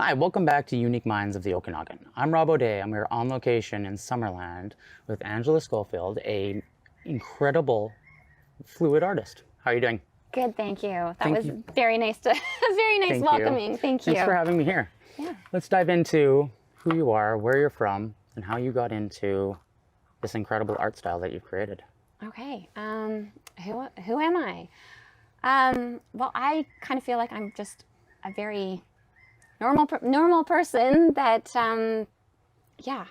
Hi, welcome back to Unique Minds of the Okanagan. I'm Robb O'Day. I'm here on location in Summerland with Angela Scholefield, a incredible fluid artist. How are you doing? Good, thank you. Thank Was you. very nice very nice Thank welcoming. you. Thank you. Thanks for having me here. Yeah. Let's dive into who you are, where you're from, and how you got into this incredible art style that you've created. Okay. Who am I? Well, I kind of feel like I'm just a very normal person that, yeah.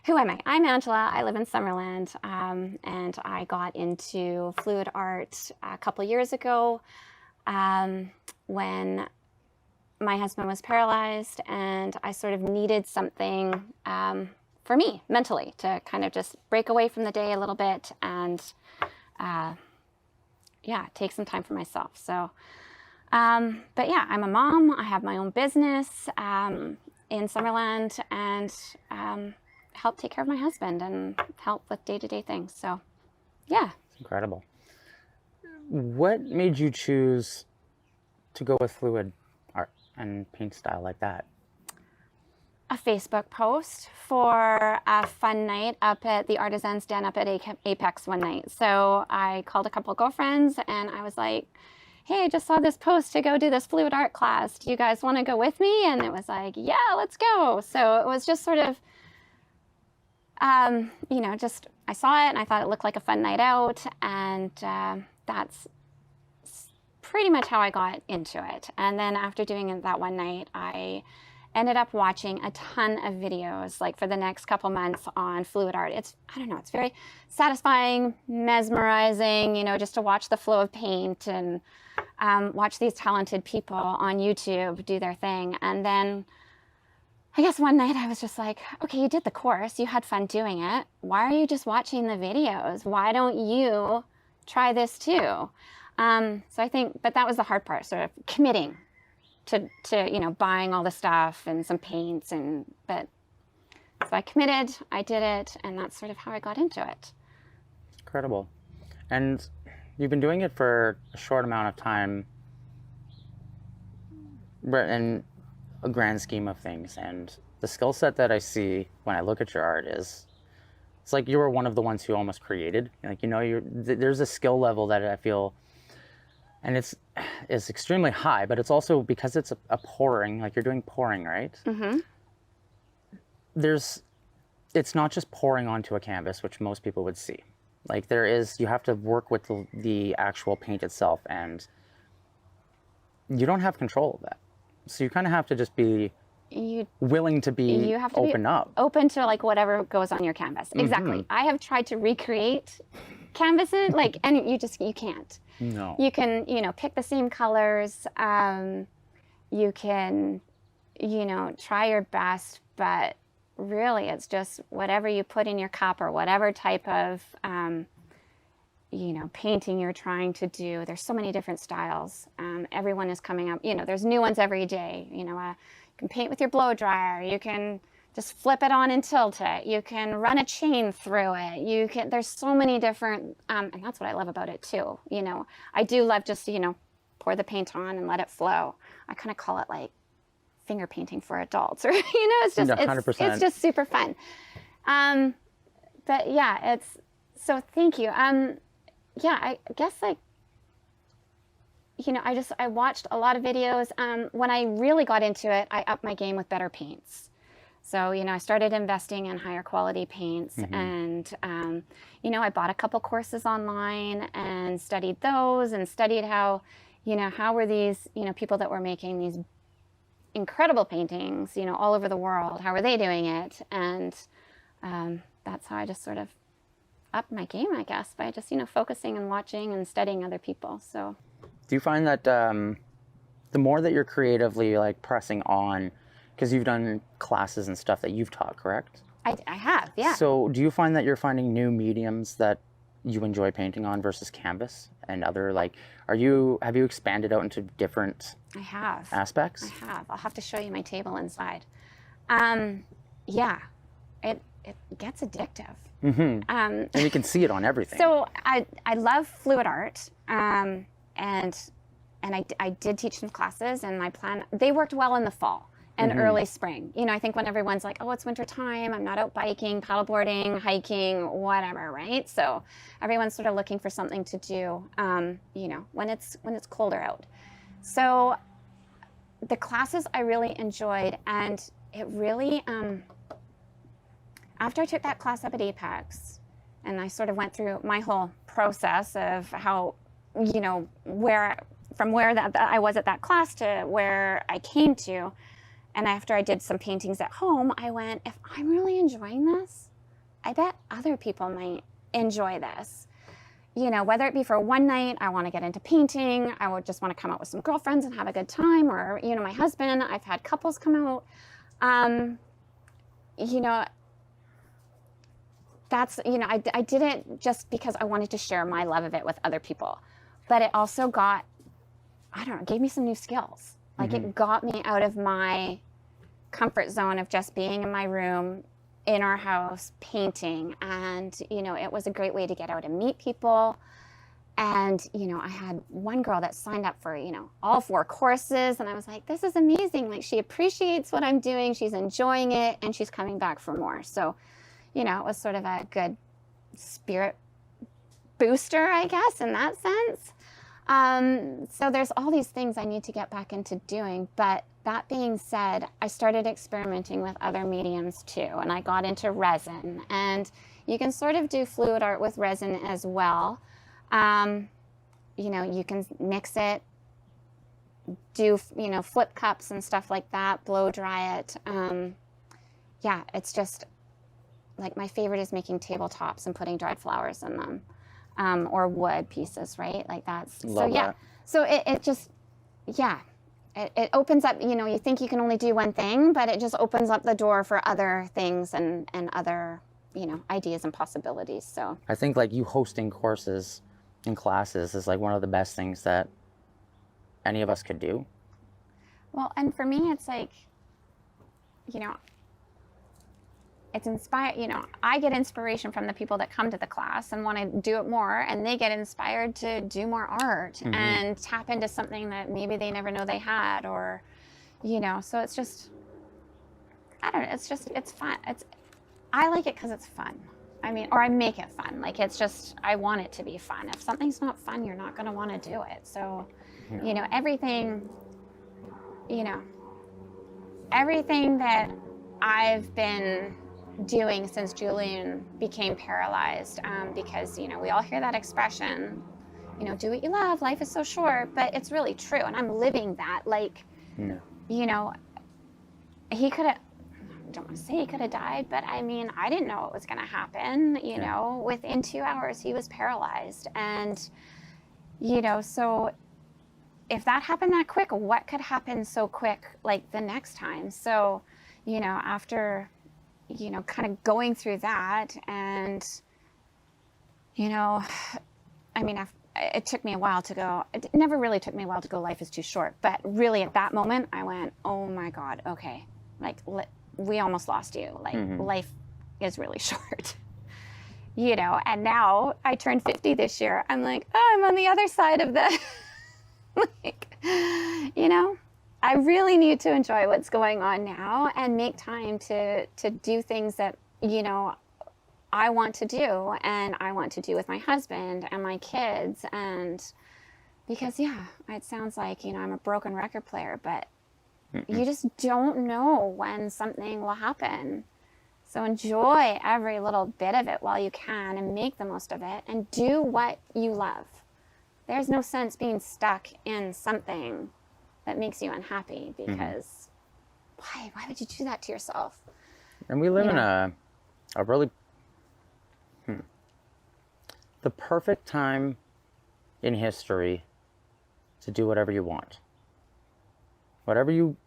Who am I? I'm Angela. I live in Summerland, and I got into fluid art a couple years ago when my husband was paralyzed, and I sort of needed something for me mentally to kind of just break away from the day a little bit and, yeah, take some time for myself. So, but yeah, I'm a mom. I have my own business in Summerland, and help take care of my husband and help with day-to-day things. So, yeah. It's incredible. What made you choose to go with fluid art and paint style like that? A Facebook post for a fun night up at the Artisans Den up at Apex one night. So I called a couple of girlfriends and I was like, hey, I just saw this post to go do this fluid art class. Do you guys want to go with me? And it was like, yeah, let's go. So it was just sort of, you know, just I saw it and I thought it looked like a fun night out. And that's pretty much how I got into it. And then after doing it that one night, I ended up watching a ton of videos like for the next couple months on fluid art. It's, I don't know, it's very satisfying, mesmerizing, you know, just to watch the flow of paint and watch these talented people on YouTube do their thing. And then I guess one night I was just like, okay, you did the course, you had fun doing it. Why are you just watching the videos? Why don't you try this too? So I think, but that was the hard part, sort of committing to you know, buying all the stuff and some paints but so I committed, I did it, and that's sort of how I got into it. Incredible. And you've been doing it for a short amount of time in a grand scheme of things, and the skill set that I see when I look at your art is, it's like you were one of the ones who almost created, like, you know, there's a skill level that I feel, and it's extremely high, but it's also because it's a pouring, like you're doing pouring, right? Mm-hmm. It's not just pouring onto a canvas, which most people would see. Like you have to work with the actual paint itself, and you don't have control of that. So you kind of have to just be willing to be open up. Open to like whatever goes on your canvas. Mm-hmm. Exactly. I have tried to recreate canvases, like, and you can't. No. You can, you know, pick the same colors. You can, you know, try your best, but really it's just whatever you put in your cup or whatever type of, you know, painting you're trying to do. There's so many different styles. Everyone is coming up, you know, there's new ones every day. You know, you can paint with your blow dryer. You can just flip it on and tilt it. You can run a chain through it. There's so many different, and that's what I love about it too. You know, I do love just, you know, pour the paint on and let it flow. I kind of call it like finger painting for adults, or, you know, it's just, 100%. It's just super fun. But yeah, so thank you. Yeah, I guess like, you know, I watched a lot of videos. When I really got into it, I upped my game with better paints. So, you know, I started investing in higher quality paints, mm-hmm. and, you know, I bought a couple courses online and studied those and studied how, you know, how were these, you know, people that were making these incredible paintings, you know, all over the world, how were they doing it? And that's how I just sort of upped my game, I guess, by just, you know, focusing and watching and studying other people. So do you find that the more that you're creatively like pressing on, because you've done classes and stuff that you've taught, correct? I have, yeah. So do you find that you're finding new mediums that you enjoy painting on versus canvas and other, like, have you expanded out into different aspects? I have. I'll have to show you my table inside. Yeah, it gets addictive. Mm-hmm. And you can see it on everything. So I love fluid art, and I did teach some classes, and my plan, they worked well in the fall and early spring. You know, I think when everyone's like, oh, it's winter time, I'm not out biking, paddleboarding, hiking, whatever, right? So everyone's sort of looking for something to do, you know, when it's colder out. So the classes I really enjoyed, and it really, after I took that class up at Apex, and I sort of went through my whole process of how, you know, from where I was at that class to where I came to, and after I did some paintings at home, I went, if I'm really enjoying this, I bet other people might enjoy this. You know, whether it be for one night, I want to get into painting, I would just want to come out with some girlfriends and have a good time, or, you know, my husband, I've had couples come out. You know, that's, you know, I did it just because I wanted to share my love of it with other people. But it also got, I don't know, gave me some new skills. Like it got me out of my comfort zone of just being in my room, in our house, painting. And, you know, it was a great way to get out and meet people. And, you know, I had one girl that signed up for, you know, all 4 courses. And I was like, this is amazing. Like, she appreciates what I'm doing. She's enjoying it. And she's coming back for more. So, you know, it was sort of a good spirit booster, I guess, in that sense. So there's all these things I need to get back into doing. But that being said, I started experimenting with other mediums too. And I got into resin. And you can sort of do fluid art with resin as well. You know, you can mix it, do, you know, flip cups and stuff like that, blow dry it. Yeah, it's just like my favorite is making tabletops and putting dried flowers in them. Or wood pieces, right? Like that's, Love so yeah. that. So it just, yeah, it opens up, you know, you think you can only do one thing, but it just opens up the door for other things and other, you know, ideas and possibilities. So I think like you hosting courses and classes is like one of the best things that any of us could do. well, and for me, it's like, you know, it's inspired, you know, I get inspiration from the people that come to the class and want to do it more, and they get inspired to do more art and tap into something that maybe they never know they had, or, you know, so it's just, I don't know, it's fun. I like it because it's fun. I mean, or I make it fun. Like, it's just, I want it to be fun. If something's not fun, you're not going to want to do it. So, you know, everything that I've been doing since Julian became paralyzed, because, you know, we all hear that expression, you know, do what you love, life is so short, but it's really true. And I'm living that. Like, you know, he could have, I don't want to say he could have died, but I mean, I didn't know what was going to happen. You know, within 2 hours, he was paralyzed. And, you know, so if that happened that quick, what could happen so quick, like the next time? So, you know, after, you know, kind of going through that, and, you know, I mean, it took me a while to go, it never really took me a while to go, life is too short. But really at that moment, I went, oh my God, okay, like, we almost lost you. Like, life is really short. You know, and now I turned 50 this year. I'm like, oh, I'm on the other side of the, like, you know, I really need to enjoy what's going on now and make time to do things that, you know, I want to do, and I want to do with my husband and my kids. And because, yeah, it sounds like, you know, I'm a broken record player, but you just don't know when something will happen. So enjoy every little bit of it while you can, and make the most of it, and do what you love. There's no sense being stuck in something that makes you unhappy, because why would you do that to yourself? And we live in a really the perfect time in history to do whatever you want. Whatever you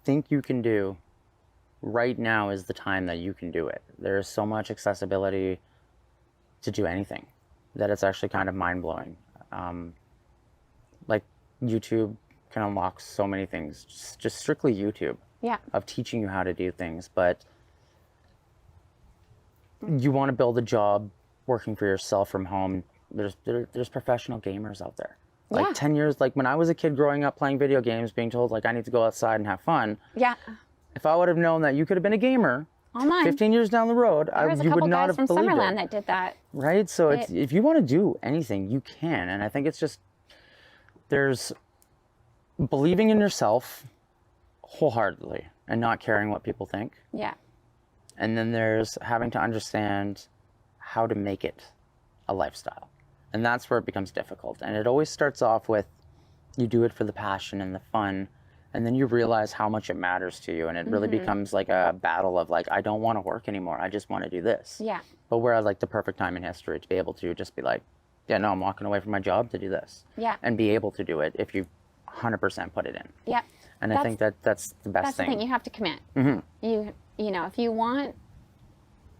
think you can do, right now is the time that you can do it. There is so much accessibility to do anything that it's actually kind of mind-blowing. Like, YouTube can unlock so many things, just strictly YouTube, of teaching you how to do things. But you want to build a job working for yourself from home, there's professional gamers out there. Like Yeah. 10 years, like when I was a kid growing up playing video games, being told like I need to go outside and have fun. Yeah. If I would have known that you could have been a gamer Online. 15 years down the road, There was a you couple would not guys have from believed Summerland it. that did that. Right? So it's, if you want to do anything, you can. And I think it's just, there's believing in yourself wholeheartedly and not caring what people think. Yeah. And then there's having to understand how to make it a lifestyle. And that's where it becomes difficult. And it always starts off with you do it for the passion and the fun. And then you realize how much it matters to you. And it really becomes like a battle of like, I don't want to work anymore. I just want to do this. Yeah. But whereas like the perfect time in history to be able to just be like, yeah, no, I'm walking away from my job to do this. Yeah. And be able to do it if you 100% put it in. Yeah. And I think that's the best That's thing. the thing. You have to commit. You know, if you want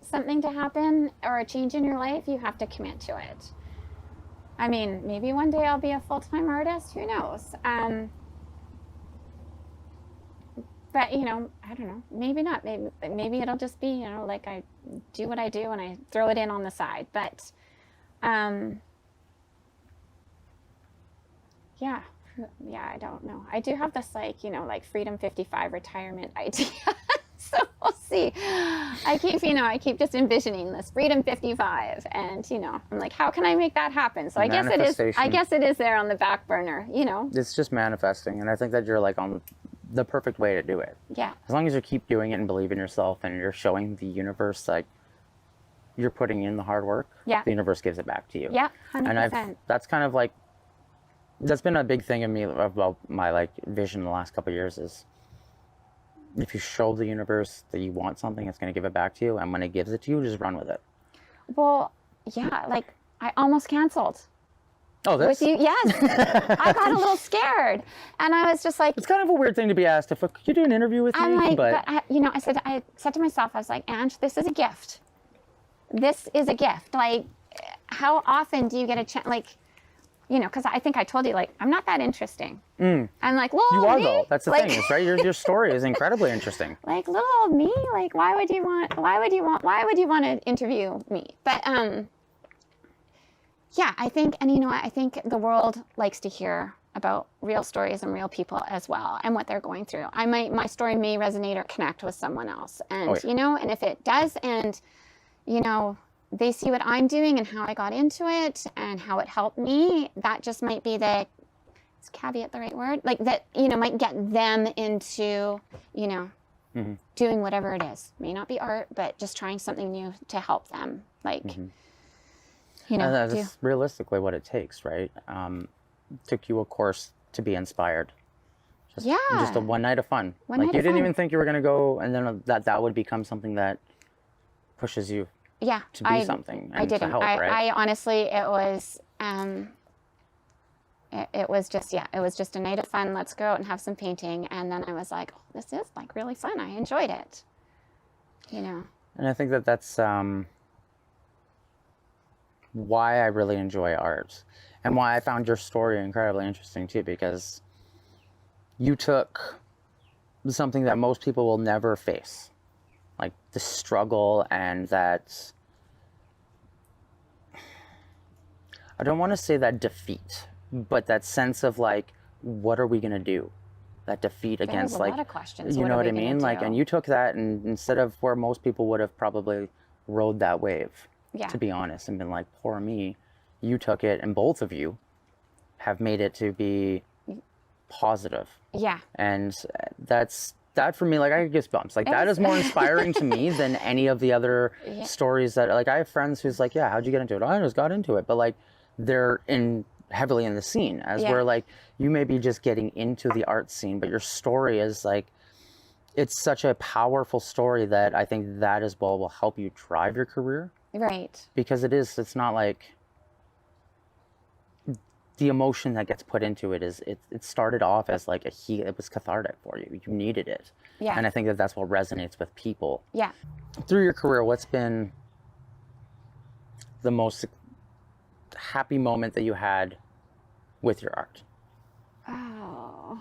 something to happen or a change in your life, you have to commit to it. I mean, maybe one day I'll be a full-time artist. Who knows? But, you know, I don't know. Maybe not. Maybe it'll just be, you know, like I do what I do and I throw it in on the side. But, yeah, I don't know. I do have this, like, you know, like Freedom 55 retirement idea. So we'll see. I keep just envisioning this Freedom 55, and you know, I'm like, how can I make that happen? So I guess it is there on the back burner. You know, it's just manifesting, and I think that you're like on the perfect way to do it. Yeah. As long as you keep doing it and believe in yourself, and you're showing the universe like you're putting in the hard work. Yeah. The universe gives it back to you. Yeah, 100%. And that's kind of like that's been a big thing in me about my like vision the last couple of years is. If you show the universe that you want something, it's going to give it back to you. And when it gives it to you, just run with it. Well, yeah, like I almost canceled. Oh, this? With you, yes. I got a little scared. And I was just like... It's kind of a weird thing to be asked. Could you do an interview with me? I'm like, but you know, I said to myself, I was like, Ange, this is a gift. This is a gift. Like, how often do you get a chance? Like, you know, because I think I told you, like, I'm not that interesting. I'm like, little you are me? though. That's the like, thing, is right. Your story is incredibly interesting. Like little old me. Like, why would you want to interview me? But yeah, I think, and you know, I think the world likes to hear about real stories and real people as well, and what they're going through. My story may resonate or connect with someone else, and you know, and if it does, and you know, they see what I'm doing and how I got into it and how it helped me, that just might be is caveat the right word? Like that, you know, might get them into, you know, doing whatever it is. May not be art, but just trying something new to help them. Like, you know. And that's realistically what it takes, right? Took you a course to be inspired. Just a one night of fun. Like you didn't even think you were going to go, and then that would become something that pushes you. Yeah, to be something and I didn't. to help, right? I honestly, it was just, it was just a night of fun. Let's go out and have some painting. And then I was like, oh, this is like really fun. I enjoyed it, you know. And I think that's why I really enjoy art, and why I found your story incredibly interesting too, because you took something that most people will never face. Like the struggle and that, I don't want to say that defeat, but that sense of like, what are we going to do? That defeat against like, a lot of questions. You know what I mean? Like, and you took that, and instead of where most people would have probably rode that wave, to be honest, and been like, poor me, you took it, and both of you have made it to be positive. Yeah. And that for me, like I get goosebumps. Like that is more inspiring to me than any of the other stories that, like I have friends who's like, yeah, how'd you get into it? Oh, I just got into it. But like they're heavily in the scene, as where like you may be just getting into the art scene, but your story is like, it's such a powerful story that I think that as well will help you drive your career. Right. Because it's not like the emotion that gets put into it is it started off as like it was cathartic for you. You needed it. Yeah. And I think that's what resonates with people. Yeah. Through your career, what's been the most happy moment that you had with your art? Oh.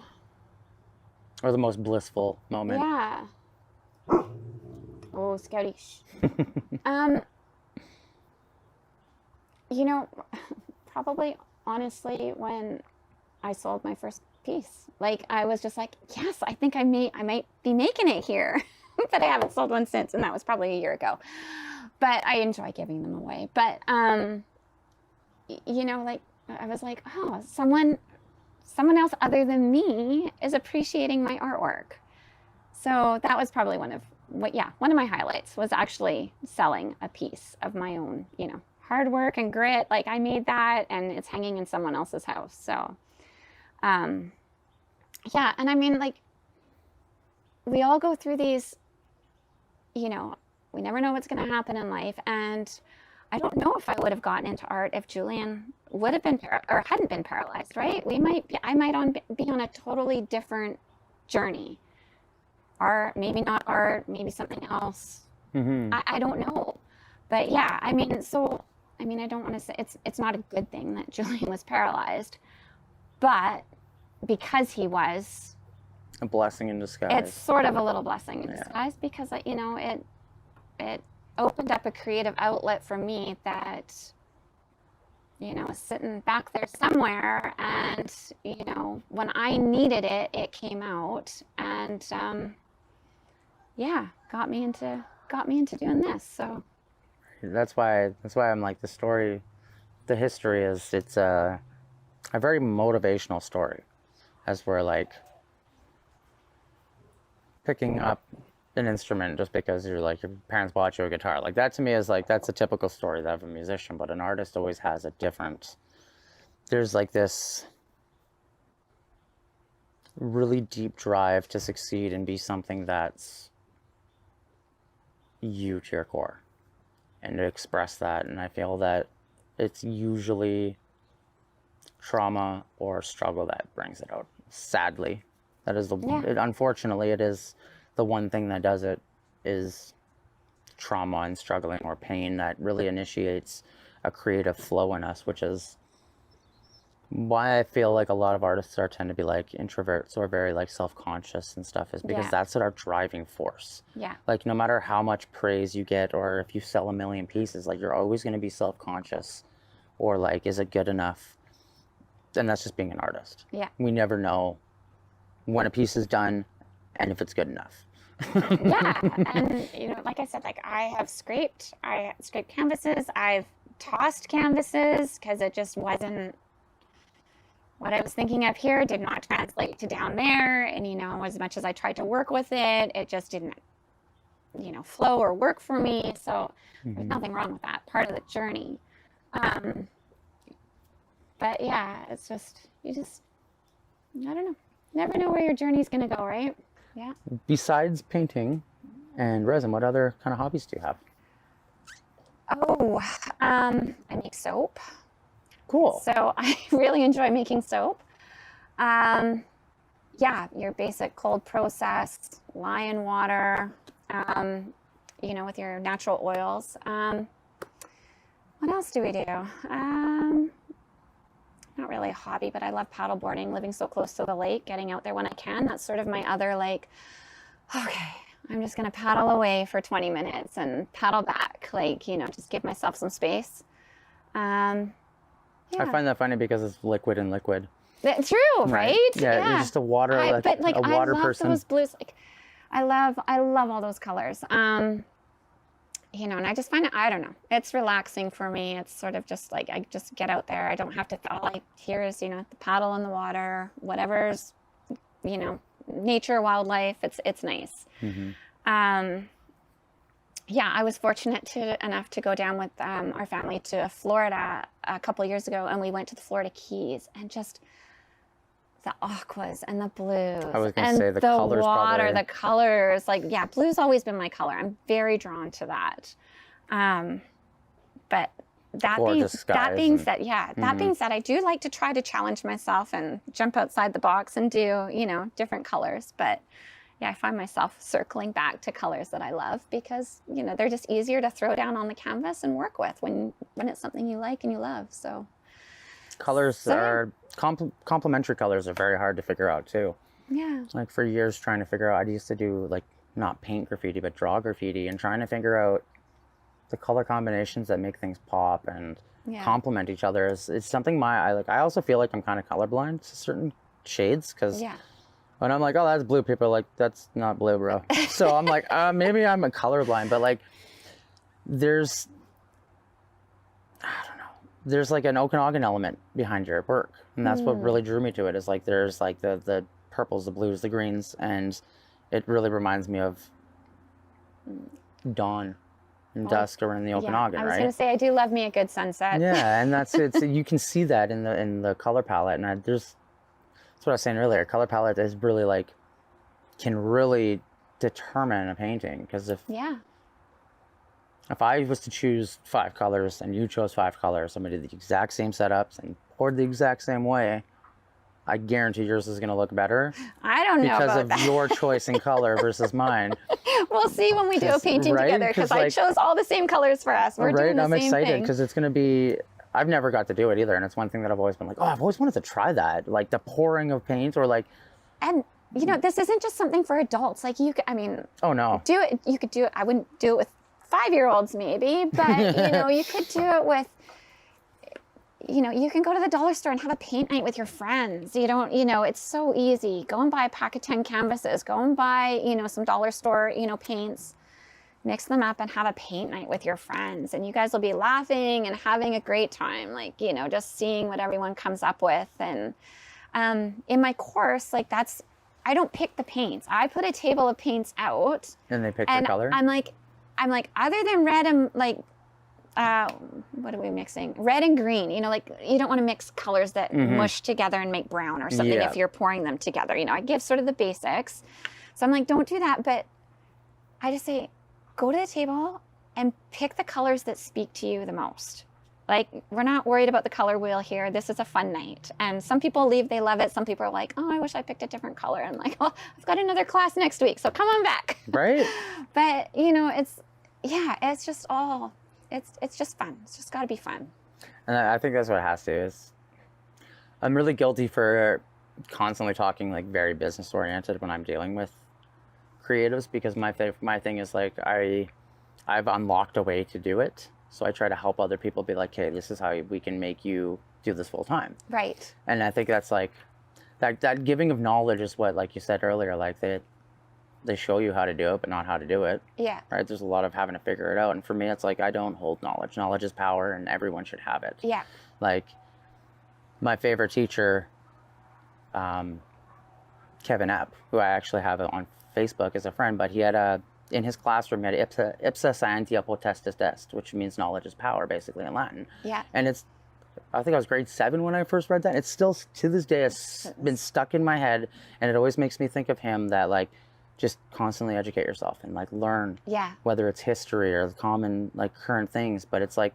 Or the most blissful moment? Yeah. Oh, Scouty. You know, probably honestly when I sold my first piece. Like, I was just like, yes, I think I might be making it here. But I haven't sold one since, and that was probably a year ago. But I enjoy giving them away. But, you know, like, I was like, oh, someone else other than me is appreciating my artwork. So that was probably one of my highlights was actually selling a piece of my own, you know, hard work and grit. Like, I made that, and it's hanging in someone else's house. So, yeah. And I mean, like, we all go through these, you know, we never know what's going to happen in life. And I don't know if I would have gotten into art if Julian would have been or hadn't been paralyzed, right? I might be on a totally different journey. Art, maybe not art, maybe something else. Mm-hmm. I don't know. But yeah, I mean, I don't want to say it's not a good thing that Julian was paralyzed, but because he was, A blessing in disguise. it's sort of a little blessing in disguise because, you know, it opened up a creative outlet for me that, you know, was sitting back there somewhere, and, you know, when I needed it, it came out, and yeah, got me into doing this. So that's why I'm like, the history is, it's a very motivational story, as we're like picking up an instrument just because you're like, your parents bought you a guitar. Like, that to me is like, that's a typical story of a musician, but an artist always has a different, there's like this really deep drive to succeed and be something that's you to your core, and to express that. And I feel that it's usually trauma or struggle that brings it out. Sadly, that is unfortunately, it is the one thing that does it, is trauma and struggling or pain that really initiates a creative flow in us, which is why I feel like a lot of artists tend to be like introverts or very like self-conscious and stuff, is because that's our driving force. yeah, Like, no matter how much praise you get, or if you sell 1 million pieces, like, you're always going to be self-conscious, or like, is it good enough? And that's just being an artist. yeah, We never know when a piece is done and if it's good enough. yeah. And, you know, like I said, like, I scraped canvases, I've tossed canvases because it just wasn't what I was thinking of here, did not translate to down there. And, you know, as much as I tried to work with it, it just didn't, you know, flow or work for me. So there's nothing wrong with that part of the journey. But yeah, it's just, I don't know. Never know where your journey's going to go, right? Yeah. Besides painting and resin, what other kind of hobbies do you have? Oh, I make soap. Cool. So I really enjoy making soap. Yeah, your basic cold process, lye in water, you know, with your natural oils. What else do we do? Not really a hobby, but I love paddleboarding, living so close to the lake, getting out there when I can. That's sort of my other, like, okay, I'm just going to paddle away for 20 minutes and paddle back, like, you know, just give myself some space. Yeah. I find that funny because it's liquid and liquid. That's true, right? Yeah, you're just a water, a water person. I love those blues. Like, I love all those colors. You know, and I just find it, I don't know, it's relaxing for me. It's sort of just like, I just get out there. I don't have to, all I hear is, you know, the paddle in the water, whatever's, you know, nature, wildlife. It's nice. Yeah, I was fortunate enough to go down with our family to Florida a couple years ago, and we went to the Florida Keys, and just the aquas and the blues. I was going to say the colors, water, probably. the colors. Like, yeah, blue's always been my color. I'm very drawn to that. But that being said, I do like to try to challenge myself and jump outside the box and do, you know, different colors. But yeah, I find myself circling back to colors that I love because, you know, they're just easier to throw down on the canvas and work with when it's something you like and you love. So colors are complementary colors are very hard to figure out too. Yeah. Like, for years trying to figure out, I used to do like not paint graffiti but draw graffiti, and trying to figure out the color combinations that make things pop and Yeah. complement each other is something I also feel like I'm kind of colorblind to certain shades, because Yeah. when I'm like, oh, that's blue, people are like, that's not blue, bro. So I'm like, maybe I'm a colorblind, but like there's, I don't know, there's like an Okanagan element behind your work, and that's what really drew me to it. Is like there's like the purples, the blues, the greens, and it really reminds me of dawn and dusk around the Okanagan, I was right? going to say, I do love me a good sunset. Yeah, and it's you can see that in the color palette, and that's what I was saying earlier. Color palette is really like can really determine a painting, because if I was to choose 5 colors and you chose 5 colors, somebody did the exact same setups and poured the exact same way, I guarantee yours is going to look better. I don't know because about of that. your choice in color versus mine. We'll see when we do a painting right? together, because 'Cause, I like- chose all the same colors for us. We're doing the I'm same excited thing. because it's going to be. I've never got to do it either, and it's one thing that I've always been like, oh, I've always wanted to try that, like the pouring of paint, or like, And you know, this isn't just something for adults. Like I mean, oh no, do it. You could do it. I wouldn't do it with 5-year-olds maybe, but you know, you could do it with, you know, you can go to the dollar store and have a paint night with your friends. You don't, you know, it's so easy. Go and buy a pack of 10 canvases. Go and buy, you know, some dollar store, you know, paints. Mix them up and have a paint night with your friends, and you guys will be laughing and having a great time. Like, you know, just seeing what everyone comes up with. And in my course, like I don't pick the paints. I put a table of paints out, and they pick and the color. I'm like, other than red and like, what are we mixing? Red and green. You know, like you don't want to mix colors that mush together and make brown or something if you're pouring them together. You know, I give sort of the basics. So I'm like, don't do that. But I just say, go to the table and pick the colors that speak to you the most. Like, we're not worried about the color wheel here. This is a fun night. And some people leave, they love it. Some people are like, oh, I wish I picked a different color. I'm like, well, I've got another class next week, so come on back. Right. But, you know, it's just all, it's just fun. It's just got to be fun. And I think that's what it has to. Is I'm really guilty for constantly talking like very business oriented when I'm dealing with creatives, because my thing is like I've unlocked a way to do it, so I try to help other people be like, hey, this is how we can make you do this full time. Right. And I think that's like that giving of knowledge is what, like you said earlier, like they show you how to do it but not how to do it. Yeah. Right. There's a lot of having to figure it out, and for me it's like I don't hold knowledge is power, and everyone should have it. Yeah. Like my favorite teacher, Kevin Epp, who I actually have on Facebook as a friend, but he had in his classroom, he had ipsa scientia potestas est, which means knowledge is power, basically, in Latin. Yeah. And I think I was grade 7 when I first read that. It's still, to this day, it's been stuck in my head, and it always makes me think of him, that like, just constantly educate yourself and like learn, Yeah. whether it's history or common like current things, but it's like,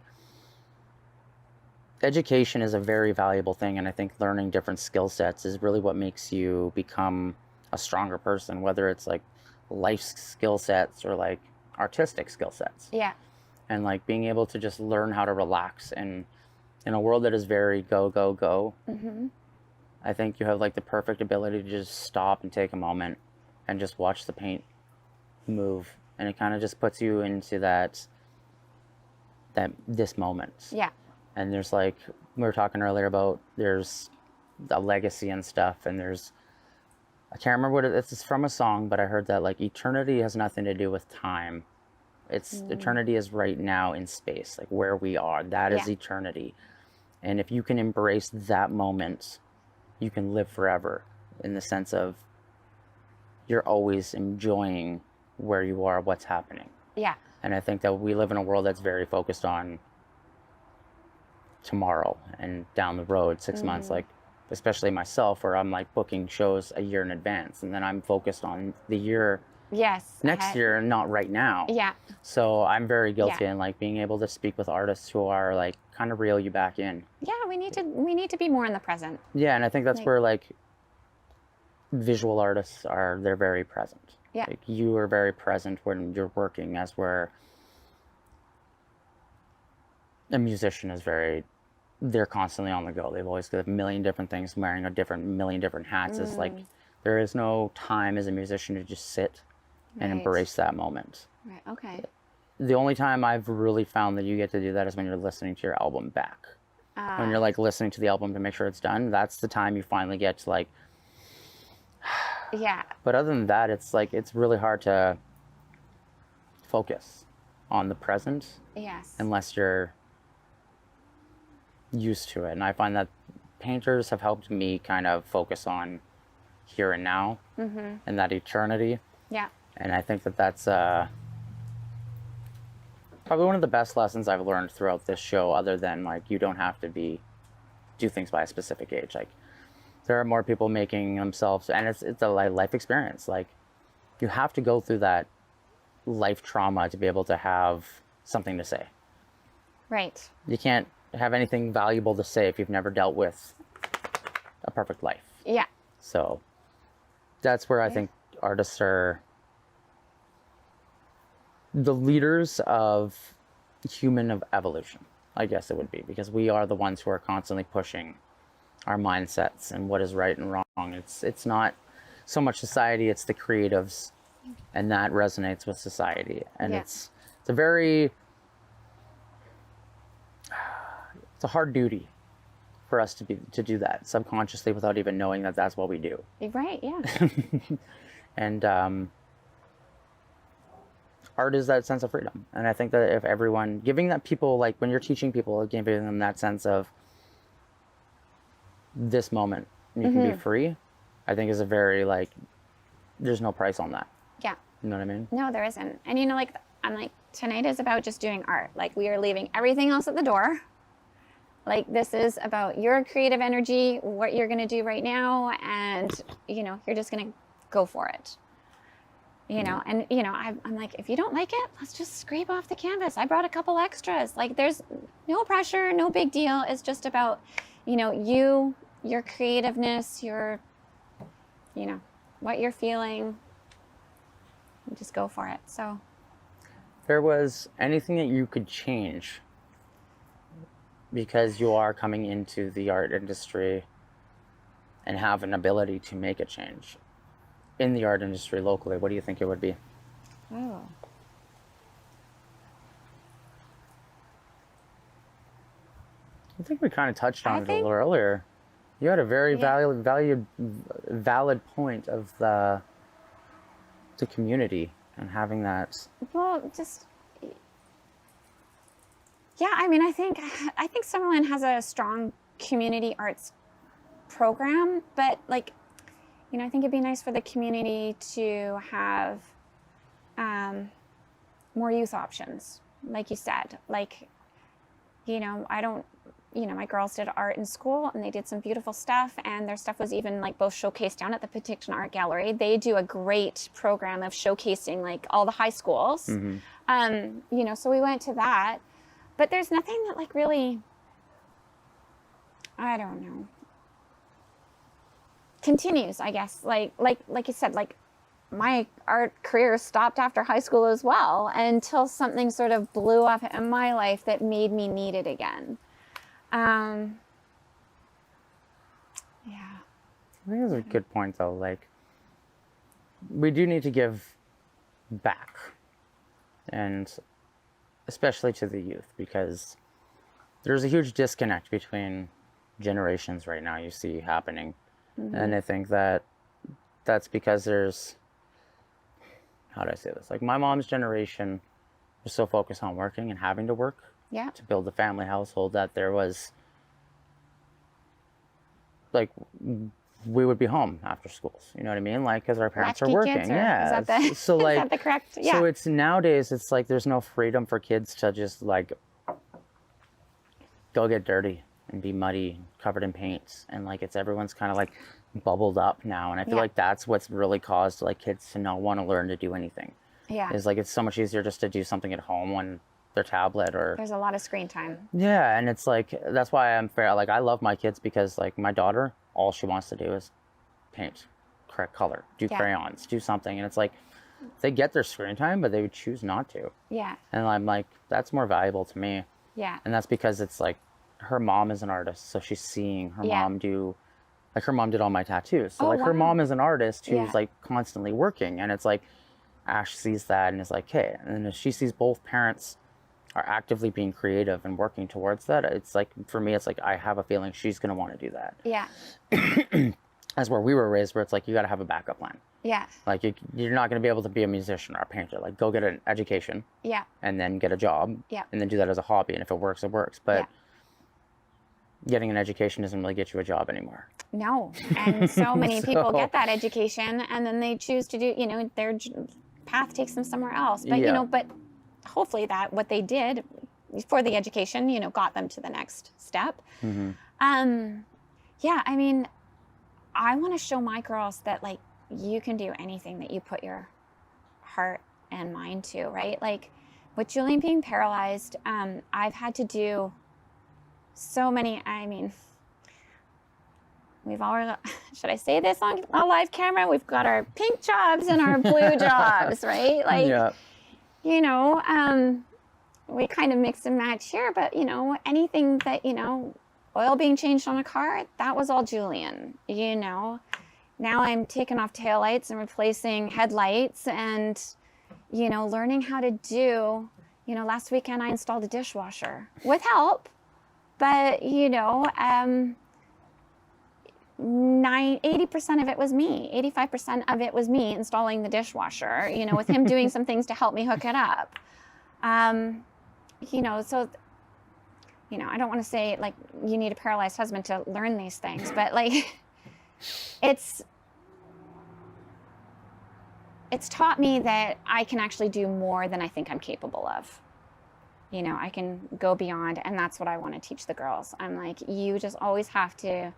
education is a very valuable thing, and I think learning different skill sets is really what makes you become a stronger person, whether it's like life skill sets or like artistic skill sets. Yeah. And like being able to just learn how to relax in a world that is very go, go, go. Mm-hmm. I think you have like the perfect ability to just stop and take a moment and just watch the paint move, and it kind of just puts you into this moment. Yeah. And there's like, we were talking earlier about, there's a legacy and stuff, and I can't remember what it's from a song, but I heard that like eternity has nothing to do with time. Eternity is right now in space, like where we are. That is eternity. And if you can embrace that moment, you can live forever, in the sense of you're always enjoying where you are, what's happening. Yeah. And I think that we live in a world that's very focused on tomorrow and down the road, 6 months, like especially myself, where I'm like booking shows a year in advance, and then I'm focused on the year Yes. next year, not right now. Yeah. So I'm very guilty in like being able to speak with artists who are like kind of reel you back in. Yeah. We need to be more in the present. Yeah, and I think that's where like visual artists they're very present. Yeah. Like you are very present when you're working, as where a musician is they're constantly on the go. They've always got a million different things, wearing a million different hats. It's like there is no time as a musician to just sit and Right. embrace that moment. Right. Okay. the only time I've really found that you get to do that is when you're listening to your album back. When you're like listening to the album to make sure it's done, that's the time you finally get to like. Yeah. But other than that, it's like it's really hard to focus on the present. Yes. Unless you're used to it. And I find that painters have helped me kind of focus on here and now and that eternity. Yeah. And I think that that's probably one of the best lessons I've learned throughout this show, other than like you don't have to do things by a specific age. Like there are more people making themselves, and it's a life experience. Like you have to go through that life trauma to be able to have something to say. Right. You can't have anything valuable to say if you've never dealt with a perfect life. Yeah. So that's where I think artists are the leaders of human evolution, I guess it would be, because we are the ones who are constantly pushing our mindsets and what is right and wrong. It's not so much society, it's the creatives, and that resonates with society. And it's a very, it's a hard duty for us to do that subconsciously without even knowing that that's what we do. Right. Yeah. And art is that sense of freedom. And I think that if everyone, giving that people, like when you're teaching people, giving them that sense of this moment, you can be free, I think is a very like, there's no price on that. Yeah. You know what I mean? No, there isn't. And you know, like, I'm like, tonight is about just doing art. Like we are leaving everything else at the door. Like this is about your creative energy, what you're going to do right now. And, you know, you're just going to go for it. You know, and, you know, I'm like, if you don't like it, let's just scrape off the canvas. I brought a couple extras. Like there's no pressure, no big deal. It's just about, you know, your creativeness, your, you know, what you're feeling. Just go for it. So if there was anything that you could change because you are coming into the art industry and have an ability to make a change in the art industry locally, what do you think it would be? Oh. I think we kind of touched on it a little earlier. You had a very valid point of the community and having that. Well, just yeah. I mean, I think Summerland has a strong community arts program, but like, you know, I think it'd be nice for the community to have more youth options, like you said. Like, you know, my girls did art in school and they did some beautiful stuff, and their stuff was even like both showcased down at the Penticton Art Gallery. They do a great program of showcasing like all the high schools. You know, so we went to that, but there's nothing that like really, I don't know, continues, I guess. Like you said, like my art career stopped after high school as well, until something sort of blew up in my life that made me need it again. Yeah. I think that's a good point though. Like we do need to give back, and especially to the youth, because there's a huge disconnect between generations right now you see happening. And I think that that's because there's, how do I say this? Like my mom's generation was so focused on working and having to work to build a family household that there was like, we would be home after schools, you know what I mean? Like, because our parents are working. Kids, yeah. Is that so like, is that the correct? Yeah. So it's nowadays, it's like there's no freedom for kids to just like go get dirty and be muddy, covered in paint, and like everyone's kind of like bubbled up now, and I feel like that's what's really caused like kids to not want to learn to do anything. Yeah. Is like it's so much easier just to do something at home on their tablet or. There's a lot of screen time. Yeah, and it's like that's why I'm fair. Like I love my kids because like my daughter, all she wants to do is paint, correct color, do crayons, do something, and it's like they get their screen time, but they would choose not to. Yeah. And I'm like, that's more valuable to me. Yeah. And that's because it's like her mom is an artist, so she's seeing her mom do, like her mom did all my tattoos. So like her mom is an artist who's like constantly working, and it's like Ash sees that and is like, hey, and then if she sees both parents are actively being creative and working towards that, it's like, for me, it's like, I have a feeling she's going to want to do that. Yeah. As where we were raised, where it's like, you got to have a backup plan. Yeah. Like, you're not going to be able to be a musician or a painter. Like, go get an education. Yeah. And then get a job. Yeah. And then do that as a hobby. And if it works, it works. But Yeah. getting an education doesn't really get you a job anymore. No. And so many people get that education and then they choose to do, you know, their path takes them somewhere else. But, you know, but hopefully that what they did for the education, you know, got them to the next step. Yeah, I mean, I want to show my girls that, like, you can do anything that you put your heart and mind to, right? Like, with Julian being paralyzed, I've had to do so many, I mean, we've all, should I say this on a live camera? We've got our pink jobs and our blue jobs, right? Like, you know, we kind of mix and match here, but, you know, anything that, you know, oil being changed on a car, that was all Julian, you know. Now I'm taking off taillights and replacing headlights and, you know, learning how to do, you know, last weekend I installed a dishwasher with help, but, you know, 80% of it was me. 85% of it was me installing the dishwasher, you know, with him doing some things to help me hook it up. You know, so, you know, I don't want to say, like, you need a paralyzed husband to learn these things, but, like, it's taught me that I can actually do more than I think I'm capable of. You know, I can go beyond, and that's what I want to teach the girls. I'm like, you just always have to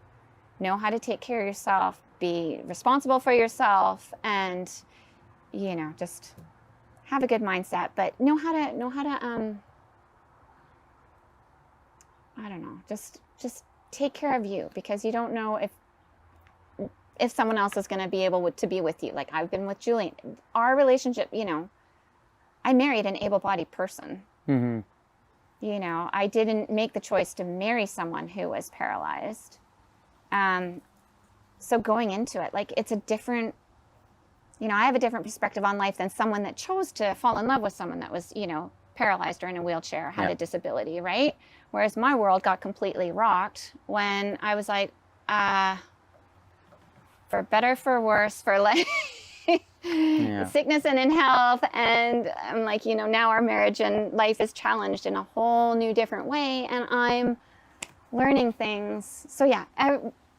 know how to take care of yourself, be responsible for yourself, and, you know, just have a good mindset, but know how to I don't know, just take care of you, because you don't know if someone else is going to be able to be with you. Like, I've been with Julian. Our relationship, you know, I married an able-bodied person. You know, I didn't make the choice to marry someone who was paralyzed. So going into it, like, it's a different, you know, I have a different perspective on life than someone that chose to fall in love with someone that was, you know, paralyzed or in a wheelchair, had a disability, right? Whereas my world got completely rocked when I was like, for better, for worse, for like sickness and in health. And I'm like, you know, now our marriage and life is challenged in a whole new different way. And I'm learning things. So yeah,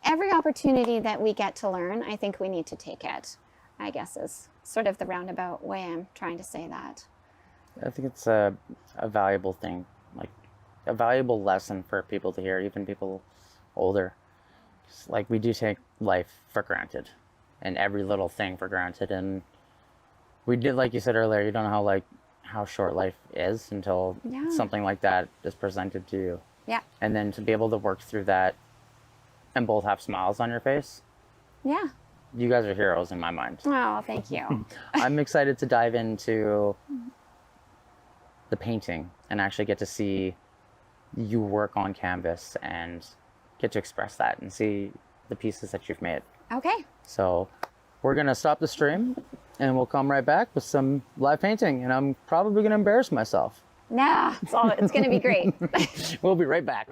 every opportunity that we get to learn, I think we need to take it, I guess, is sort of the roundabout way I'm trying to say that. I think it's a valuable thing, like a valuable lesson for people to hear, even people older. Like, we do take life for granted and every little thing for granted. And we did, like you said earlier, you don't know how short life is until something like that is presented to you. Yeah. And then to be able to work through that and both have smiles on your face. Yeah. You guys are heroes in my mind. Oh, thank you. I'm excited to dive into the painting and actually get to see you work on canvas and get to express that and see the pieces that you've made. Okay. So we're going to stop the stream and we'll come right back with some live painting, and I'm probably going to embarrass myself. Nah, it's going to be great. We'll be right back.